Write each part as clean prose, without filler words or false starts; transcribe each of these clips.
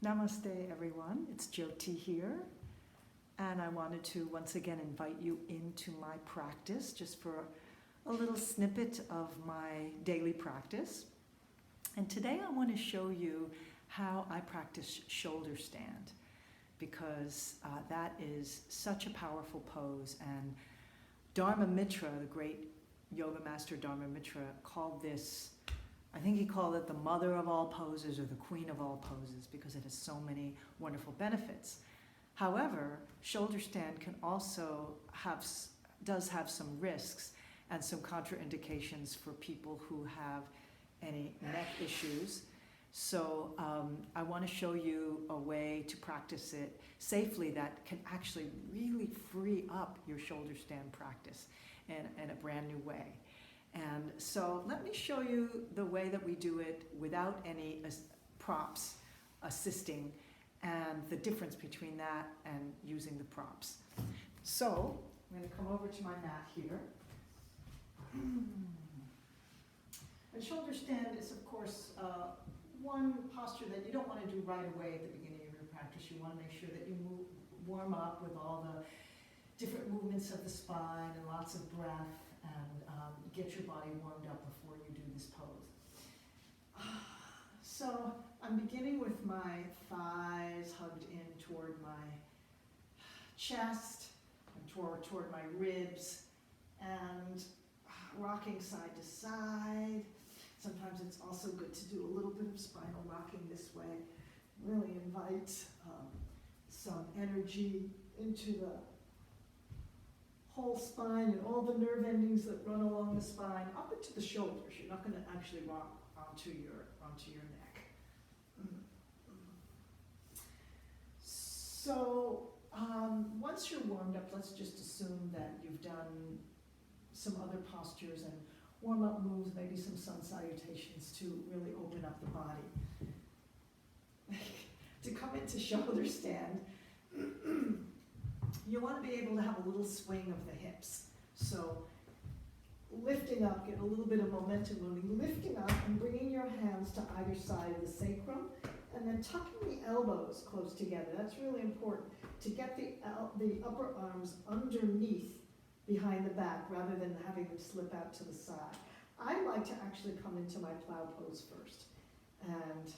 Namaste everyone, it's Jyoti here, and I wanted to once again invite you into my practice just for a little snippet of my daily practice. And today I want to show you how I practice shoulder stand, because that is such a powerful pose, and Dharma Mittra, the great yoga master Dharma Mittra, called this, I think he called it the mother of all poses or the queen of all poses, because it has so many wonderful benefits. However, shoulder stand can also does have some risks and some contraindications for people who have any neck issues. So I want to show you a way to practice it safely that can actually really free up your shoulder stand practice in a brand new way. And so let me show you the way that we do it without any props assisting, and the difference between that and using the props. So I'm going to come over to my mat here. And shoulder stand is, of course, one posture that you don't want to do right away at the beginning of your practice. You want to make sure that you warm up with all the different movements of the spine and lots of breath, and get your body warmed up before you do this pose. So I'm beginning with my thighs hugged in toward my chest and toward my ribs, and rocking side to side. Sometimes it's also good to do a little bit of spinal rocking this way. Really invite some energy into the whole spine and all the nerve endings that run along the spine up into the shoulders. You're not going to actually rock onto your neck. So once you're warmed up, let's just assume that you've done some other postures and warm-up moves, maybe some sun salutations to really open up the body. To come into shoulder stand, you want to be able to have a little swing of the hips. So lifting up, get a little bit of momentum moving, lifting up and bringing your hands to either side of the sacrum, and then tucking the elbows close together. That's really important, to get the upper arms underneath behind the back rather than having them slip out to the side. I like to actually come into my plow pose first and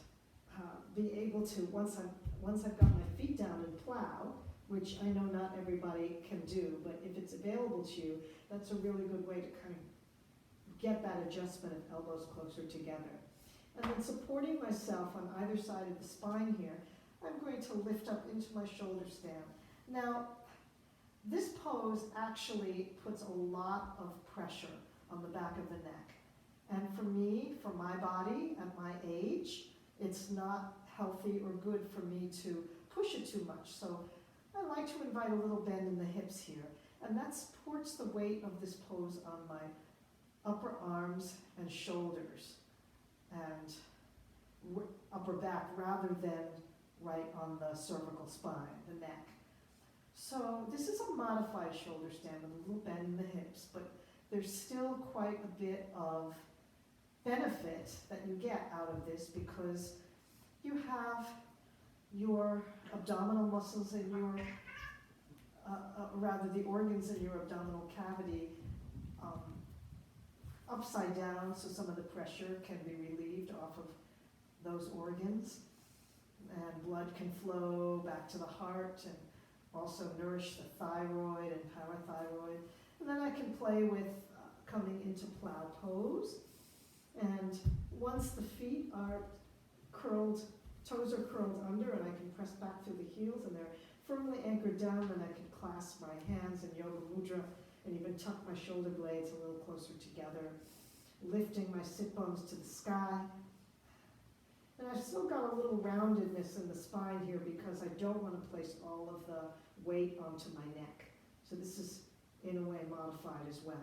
be able to, once I've got my feet down and plow, which I know not everybody can do, but if it's available to you, that's a really good way to kind of get that adjustment of elbows closer together. And then supporting myself on either side of the spine here, I'm going to lift up into my shoulder stand. Now, this pose actually puts a lot of pressure on the back of the neck. And for me, for my body at my age, it's not healthy or good for me to push it too much. So I like to invite a little bend in the hips here. And that supports the weight of this pose on my upper arms and shoulders and upper back, rather than right on the cervical spine, the neck. So this is a modified shoulder stand with a little bend in the hips, but there's still quite a bit of benefit that you get out of this, because you have your abdominal muscles in your, rather the organs in your abdominal cavity upside down, so some of the pressure can be relieved off of those organs, and blood can flow back to the heart and also nourish the thyroid and parathyroid. And then I can play with coming into plow pose. And once the feet are curled, toes are curled under, and I can press back through the heels and they're firmly anchored down, then I can clasp my hands in yoga mudra and even tuck my shoulder blades a little closer together, lifting my sit bones to the sky. And I've still got a little roundedness in the spine here, because I don't want to place all of the weight onto my neck. So this is, in a way, modified as well.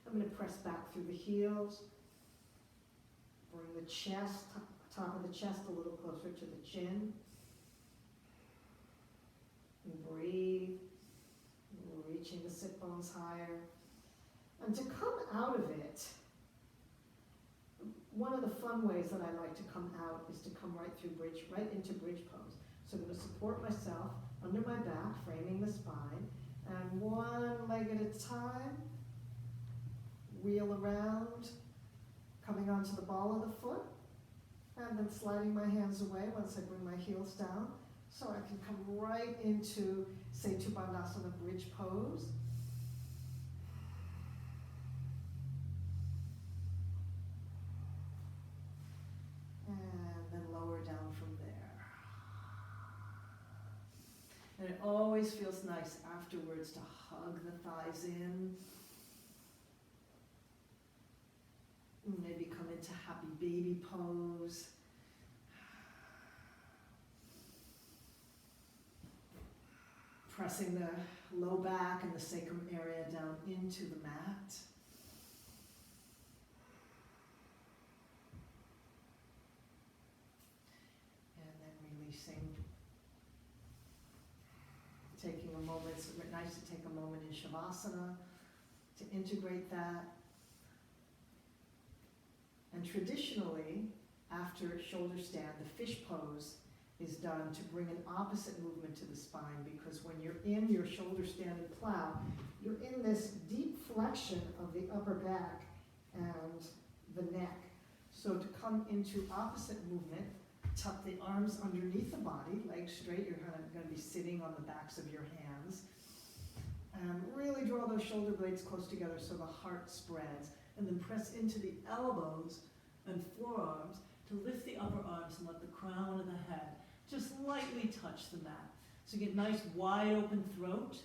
I'm going to press back through the heels, bring the chest, top of the chest a little closer to the chin. And breathe, reaching the sit bones higher. And to come out of it, one of the fun ways that I like to come out is to come right into bridge pose. So I'm going to support myself under my back, framing the spine, and one leg at a time, wheel around, coming onto the ball of the foot, and then sliding my hands away once I bring my heels down, so I can come right into Setu Bandhasana bridge pose. And then lower down from there. And it always feels nice afterwards to hug the thighs in. Maybe come into happy baby pose. Pressing the low back and the sacrum area down into the mat. And then releasing. Taking a moment, it's nice to take a moment in Shavasana to integrate that. And traditionally, after shoulder stand, the fish pose is done to bring an opposite movement to the spine, because when you're in your shoulder stand and plow, you're in this deep flexion of the upper back and the neck. So to come into opposite movement, tuck the arms underneath the body, legs straight, you're going to be sitting on the backs of your hands. And really draw those shoulder blades close together so the heart spreads. And then press into the elbows and forearms to lift the upper arms and let the crown of the head just lightly touch the mat. So you get nice wide open throat.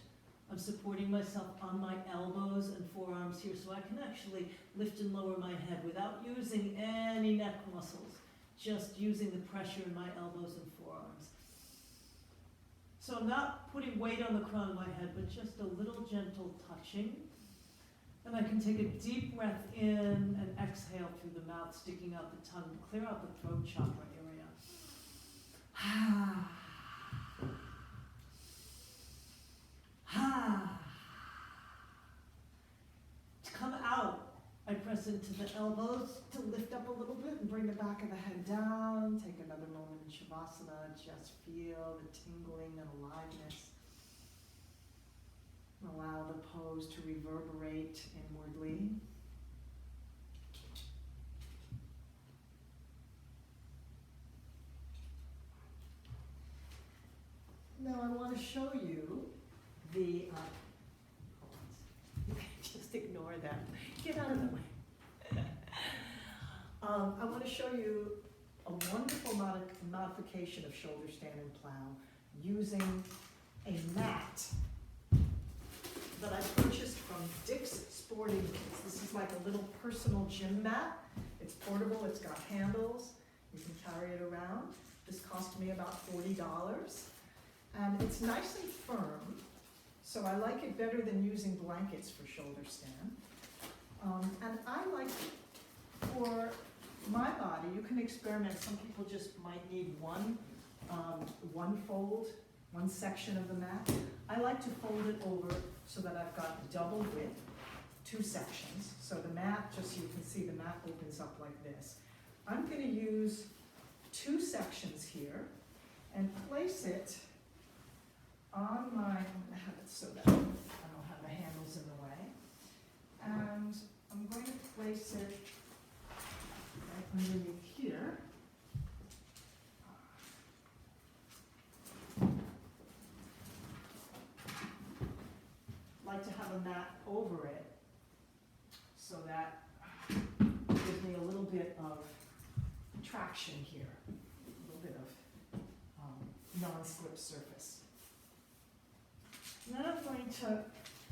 I'm supporting myself on my elbows and forearms here so I can actually lift and lower my head without using any neck muscles, just using the pressure in my elbows and forearms. So I'm not putting weight on the crown of my head, but just a little gentle touching. And I can take a deep breath in and exhale through the mouth, sticking out the tongue to clear out the throat chakra area. To come out, I press into the elbows to lift up a little bit and bring the back of the head down. Take another moment in Shavasana, just feel the tingling and aliveness. Allow the pose to reverberate inwardly. Now I want to show you the, you can just ignore that. Get out of the way. I want to show you a wonderful modification of shoulder stand and plow using a mat that I purchased from Dick's Sporting Goods. This is like a little personal gym mat. It's portable, it's got handles, you can carry it around. This cost me about $40. And it's nice and firm, so I like it better than using blankets for shoulder stand. And I like it for my body. You can experiment. Some people just might need one fold, one section of the mat. I like to fold it over so that I've got double width, 2 sections. So the mat, just so you can see, the mat opens up like this. I'm going to use 2 sections here and place it on my, I'm going to have it so that I don't have the handles in the way. And I'm going to place it right underneath here. Like to have a mat over it so that gives me a little bit of traction here, a little bit of non-slip surface. And then I'm going to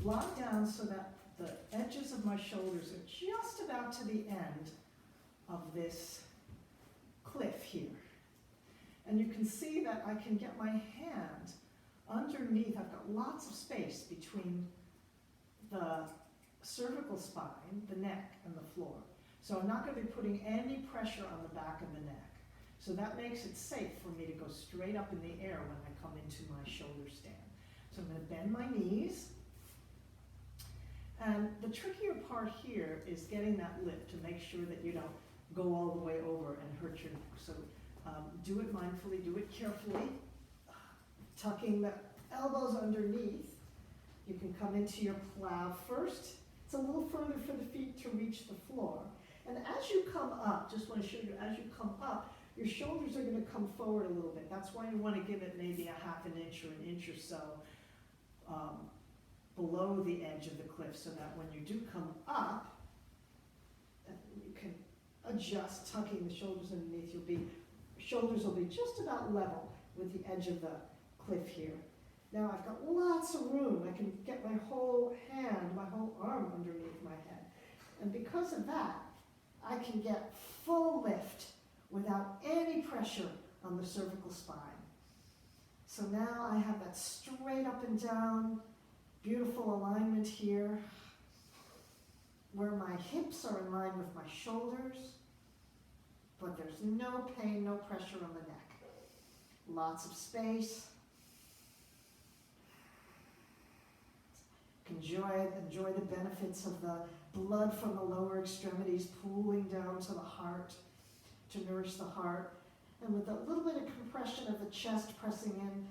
lock down so that the edges of my shoulders are just about to the end of this cliff here. And you can see that I can get my hand underneath. I've got lots of space between the cervical spine, the neck, and the floor. So I'm not going to be putting any pressure on the back of the neck. So that makes it safe for me to go straight up in the air when I come into my shoulder stand. So I'm going to bend my knees. And the trickier part here is getting that lift to make sure that you don't go all the way over and hurt your neck. So do it mindfully, do it carefully, tucking the elbows underneath. You can come into your plow first. It's a little further for the feet to reach the floor. And as you come up, just want to show you, as you come up, your shoulders are going to come forward a little bit. That's why you want to give it maybe a half an inch or an inch or so below the edge of the cliff, so that when you do come up, you can adjust, tucking the shoulders underneath. Shoulders will be just about level with the edge of the cliff here. Now I've got lots of room. I can get my whole hand, my whole arm underneath my head. And because of that, I can get full lift without any pressure on the cervical spine. So now I have that straight up and down, beautiful alignment here, where my hips are in line with my shoulders, but there's no pain, no pressure on the neck. Lots of space. Enjoy the benefits of the blood from the lower extremities pooling down to the heart to nourish the heart. And with a little bit of compression of the chest pressing in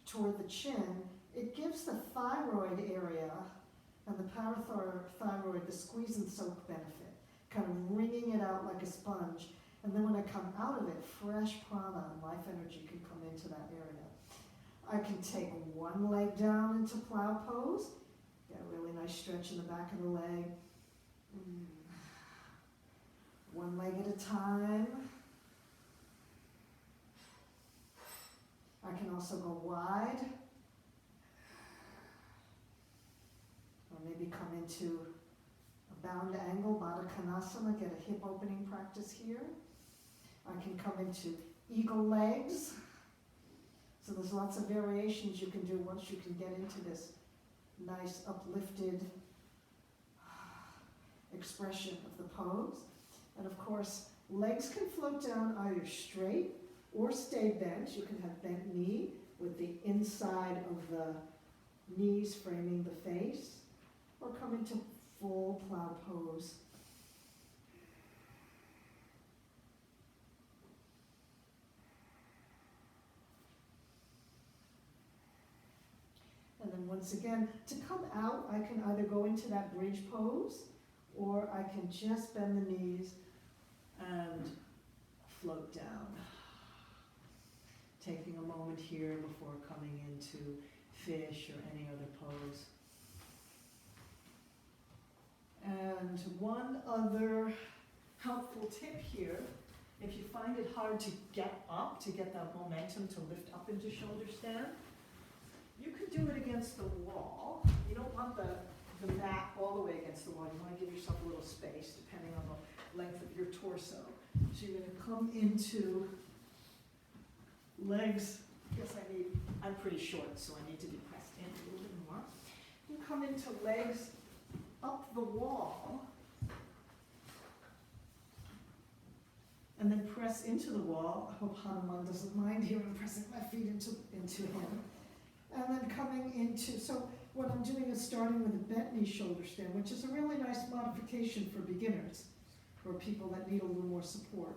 toward the chin, it gives the thyroid area and the parathyroid the squeeze and soak benefit, kind of wringing it out like a sponge. And then when I come out of it, fresh prana and life energy can come into that area. I can take one leg down into plow pose, get a really nice stretch in the back of the leg. One leg at a time. I can also go wide, or maybe come into a bound angle, Baddha Konasana, get a hip opening practice here. I can come into eagle legs. So there's lots of variations you can do once you can get into this nice uplifted expression of the pose. And of course, legs can float down either straight or stay bent. You can have bent knee with the inside of the knees framing the face, or come into full plow pose. And then once again, to come out, I can either go into that bridge pose, or I can just bend the knees and float down. Taking a moment here before coming into fish or any other pose. And one other helpful tip here, if you find it hard to get up, to get that momentum to lift up into shoulder stand, you could do it against the wall. You don't want the mat all the way against the wall. You want to give yourself a little space depending on the length of your torso. So you're going to come into legs. I'm pretty short, so I need to be pressed in a little bit more. You come into legs up the wall, and then press into the wall. I hope Hanuman doesn't mind here. I'm pressing my feet into him. And then coming into, so what I'm doing is starting with a bent knee shoulder stand, which is a really nice modification for beginners, for people that need a little more support.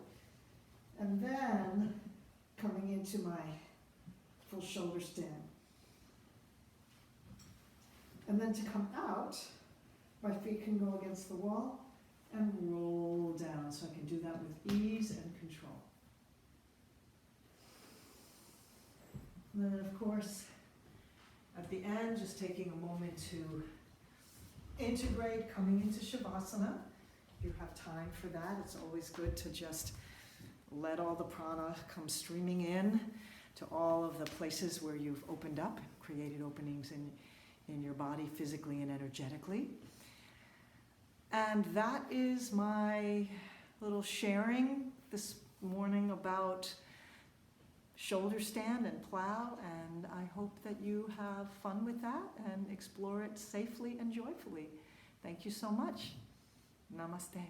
And then coming into my full shoulder stand. And then to come out, my feet can go against the wall and roll down. So I can do that with ease and control. And then of course, at the end, just taking a moment to integrate, coming into Shavasana. If you have time for that, it's always good to just let all the prana come streaming in to all of the places where you've opened up, created openings in your body physically and energetically. And that is my little sharing this morning about shoulder stand and plow, and I hope that you have fun with that and explore it safely and joyfully. Thank you so much. Namaste.